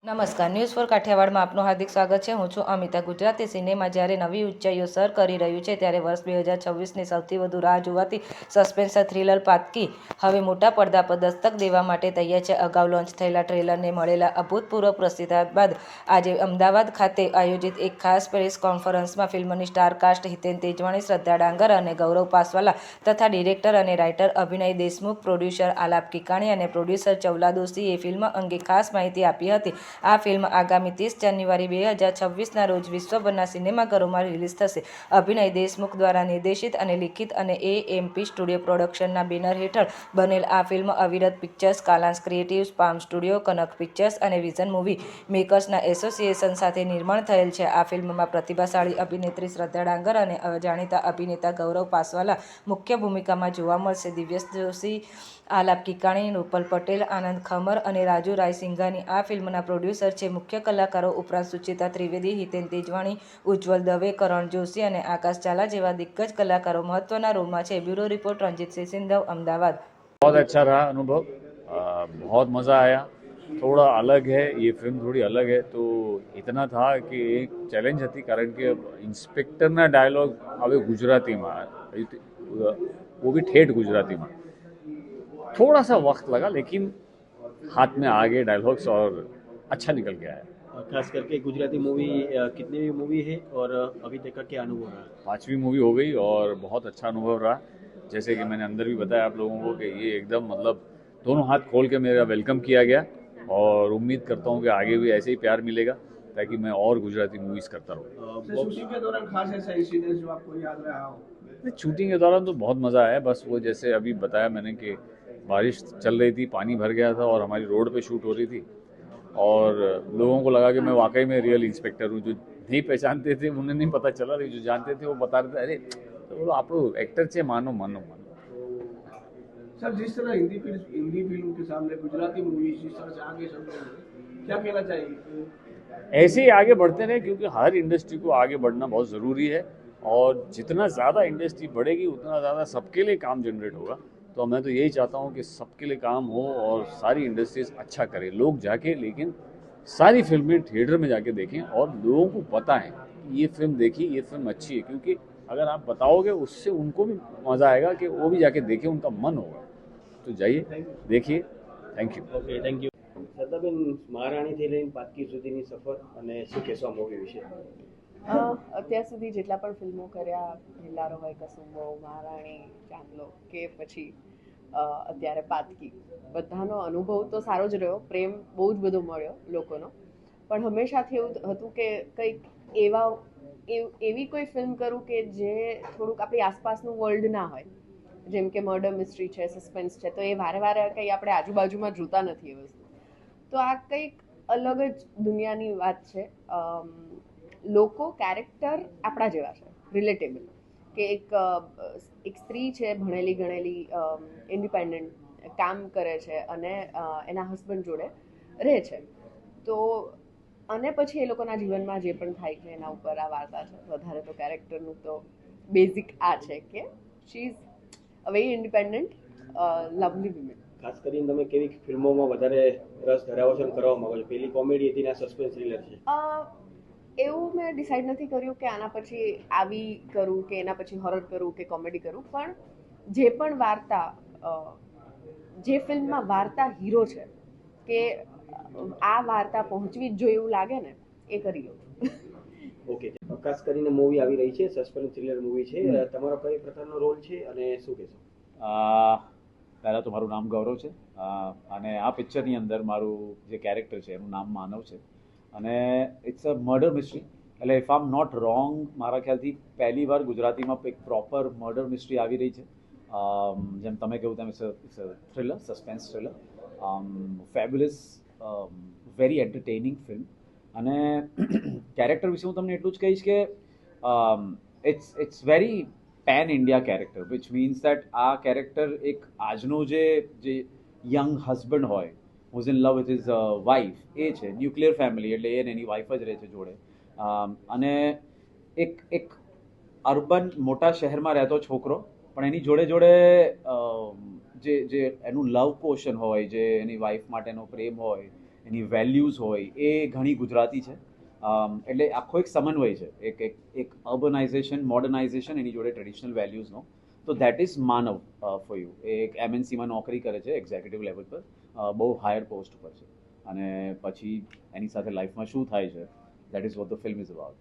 નમસ્કાર, news for કાઠિયાવાડમાં આપનું હાર્દિક સ્વાગત છે. હું છું અમિતા. ગુજરાતી સિનેમા જ્યારે નવી ઊંચાઈઓ સર કરી રહ્યું છે ત્યારે વર્ષ 2026ની સૌથી વધુ રાહ જોવાતી સસ્પેન્સ થ્રિલર પાતકી હવે મોટા પડદા પર દસ્તક દેવા માટે તૈયાર છે. અગાઉ લોન્ચ થયેલા ટ્રેલરને મળેલા અભૂતપૂર્વ પ્રતિસાદ બાદ આજે અમદાવાદ ખાતે આયોજિત એક ખાસ પ્રેસ કોન્ફરન્સમાં ફિલ્મની સ્ટાર કાસ્ટ હિતેન તેજવાણી, શ્રદ્ધા ડાંગર અને ગૌરવ પાસવાલા તથા ડિરેક્ટર અને રાઇટર અભિનય દેશમુખ, પ્રોડ્યુસર આલાપ કિકાણી અને પ્રોડ્યુસર ચવલા દોશીએ ફિલ્મ અંગે ખાસ માહિતી આપી હતી. આ ફિલ્મ આગામી 30 જાન્યુઆરી 2026ના રોજ વિશ્વભરના સિનેમાઘરોમાં રિલીઝ થશે. અભિનય દેશમુખ દ્વારા નિર્દેશિત અને લિખિત અને AMP સ્ટુડિયો પ્રોડક્શનના બેનર હેઠળ બનેલ આ ફિલ્મ અવિરત પિક્ચર્સ, કાલાંશ ક્રિએટિવ્સ, પામ સ્ટુડિયો, કનક પિક્ચર્સ અને વિઝન મૂવી મેકર્સના એસોસિએશન સાથે નિર્માણ થયેલ છે. આ ફિલ્મમાં પ્રતિભાશાળી અભિનેત્રી શ્રદ્ધા ડાંગર અને જાણીતા અભિનેતા ગૌરવ પાસવાલા મુખ્ય ભૂમિકામાં જોવા મળશે. દિવ્યેશ જોશી, આલાપ કિકાણી, રૂપલ પટેલ, આનંદ ખમર અને રાજુ રાયસિંઘાની આ ફિલ્મના પ્રોડ્યુસર છે. મુખ્ય કલાકારો ઉપરાંત સુચિતા ત્રિવેદી, હિતેન તેજવાણી, ઉજ્જવલ દવે, કરણ જોશી અને આકાશ ચાલા જેવા દિગ્ગજ કલાકારો મહત્વના રોલમાં છે. Bureau report Ranjeet Sindhav, Ahmedabad. बहुत अच्छा रहा अनुभव, बहुत मज़ा आया। थोड़ा अलग है ये फिल्म, थोड़ी अलग है तो इतना था कि एक चैलेंज હતી કારણ કે ઇન્સ્પેક્ટરના ડાયલોગ હવે ગુજરાતીમાં, वो भी ठेठ गुजराती में, थोड़ा सा वक्त लगा लेकिन हाथ में आ गए डायलॉग्स और अच्छा निकल के आया। खास करके गुजराती मूवी कितनी मूवी है और अभी तक का क्या अनुभव रहा? 5वीं मूवी हो गई और बहुत अच्छा अनुभव रहा। जैसे कि मैंने अंदर भी बताया आप लोगों को कि ये एकदम मतलब दोनों हाथ खोल के मेरा वेलकम किया गया और उम्मीद करता हूँ कि आगे भी ऐसे ही प्यार मिलेगा ताकि मैं और गुजराती मूवीज़ करता रहूँ। शूटिंग के दौरान खास ऐसा इंसिडेंट जो आपको याद रहा हो? शूटिंग के दौरान तो बहुत मज़ा आया। बस वो जैसे अभी बताया मैंने कि बारिश चल रही थी, पानी भर गया था और हमारी रोड पे शूट हो रही थी और लोगों को लगा कि मैं वाकई में रियल इंस्पेक्टर हूँ। जो नहीं पहचानते थे उन्हें नहीं पता चला, रही जो जानते थे वो बता रहे थे अरे तो बोलो आप लोग एक्टर छे, मानो मानो मानो। सर, जिस तरह हिंदी फिल्म के सामने गुजराती मूवी जिस तरह से आगे चल रही है, क्या कहना चाहिए? ऐसे ही आगे बढ़ते रहे क्योंकि हर इंडस्ट्री को आगे बढ़ना बहुत ज़रूरी है और जितना ज़्यादा इंडस्ट्री बढ़ेगी उतना ज़्यादा सबके लिए काम जनरेट होगा। तो मैं तो यही चाहता हूँ कि सबके लिए काम हो और सारी इंडस्ट्रीज अच्छा करें, लोग जाके लेकिन सारी फिल्में थिएटर में जाके देखें और लोगों को बताएं कि ये फिल्म देखी, ये फिल्म अच्छी है, क्योंकि अगर आप बताओगे उससे उनको भी मज़ा आएगा कि वो भी जाके देखें, उनका मन होगा। तो जाइए देखिए। Thank you. Okay, thank you. શ્રદ્ધાબેન, મહારાણીથી લઈને પાતકી સુધીની સફર અને શું કહેશો મૂવી વિશે? અત્યાર સુધી જેટલા પણ ફિલ્મો કર્યા, હેલ્લારો હોય, કસુંબો, મહારાણી, ચાંદલો કે પછી અત્યારે પાતકી, બધાનો અનુભવ તો સારો જ રહ્યો. પ્રેમ બહુ જ બધો મળ્યો લોકોનો, પણ હંમેશાથી એવું હતું કે કંઈક એવી કોઈ ફિલ્મ કરું કે જે થોડુંક આપણી આસપાસનું વર્લ્ડ ના હોય. જેમ કે મર્ડર મિસ્ટ્રી છે, સસ્પેન્સ છે, તો એ વારે વારે કંઈ આપણે આજુબાજુમાં જોતા નથી એ વસ્તુ. તો આ કંઈક અલગ જ દુનિયાની વાત છે. લોકો કેરેક્ટર આપણા જેવા છે, રિલેટેબલ, કે એક સ્ત્રી છે, ભણેલી ગણેલી, ઇન્ડિપેન્ડન્ટ, કામ કરે છે અને એના હસબન્ડ જોડે રહે છે. તો અને પછી એ લોકોના જીવનમાં જે પણ થાય છે એના ઉપર આ વાર્તા છે. વધારે તો કેરેક્ટરનું તો બેઝિક આ છે કે she is a very independent lovely women. ખાસ કરીને તમે કેવી ફિલ્મોમાં વધારે રસ ધરાવો છો અને કરવા માંગો છો? પેલી કોમેડી હતી ને સસ્પેન્સ થ્રિલર છે. એવું મેં ડિસાઈડ નથી કર્યું કે આના પછી આવી કરું કે એના પછી હોરર કરું કે કોમેડી કરું, પણ જે પણ વાર્તા, જે ફિલ્મમાં વાર્તા હીરો છે કે આ વાર્તા પહોંચવી જ જોઈએ એવું લાગે ને, એ કરી લઉં. ઓકે, ખાસ કરીને મૂવી આવી રહી છે, સસ્પેન્સ થ્રિલર મૂવી છે. તમારો કઈ પ્રકારનો રોલ છે અને શું કહેશો? પહેલાં તો મારું નામ ગૌરવ છે અને આ પિક્ચરની અંદર મારું જે કેરેક્ટર છે એનું નામ માનવ છે અને ઇટ્સ અ મર્ડર મિસ્ટ્રી. એટલે ઇફ આમ નોટ રોંગ, મારા ખ્યાલથી પહેલી વાર ગુજરાતીમાં એક પ્રોપર મર્ડર મિસ્ટ્રી આવી રહી છે. જેમ તમે કહ્યું તેમ it's a thriller, suspense thriller, fabulous, very entertaining film. અને કેરેક્ટર વિશે હું તમને એટલું જ કહીશ કે it's very pan India character, which means that આ કેરેક્ટર એક આજનો જે યંગ હસબન્ડ હોય, who is in love with his wife, એ છે. ન્યુક્લિયર ફેમિલી, એટલે એ એની વાઇફ જ રહે છે જોડે. અને એક અર્બન મોટા શહેરમાં રહેતો છોકરો, પણ એની જોડે જોડે જે એનું લવ પોર્શન હોય, જે એની વાઇફ માટેનો પ્રેમ હોય, એની વેલ્યુઝ હોય એ ઘણી ગુજરાતી છે. એટલે આખો એક સમન્વય છે, એક અર્બનાઇઝેશન, મોડર્નાઇઝેશન, એની જોડે ટ્રેડિશનલ વેલ્યુઝનો. તો that is Manav for you. એ એક MNCમાં નોકરી કરે છે, એક્ઝિક્યુટિવ લેવલ પર, બહુ હાયર પોસ્ટ પર છે, અને પછી એની સાથે લાઈફમાં શું થાય છે, that is what the film is about.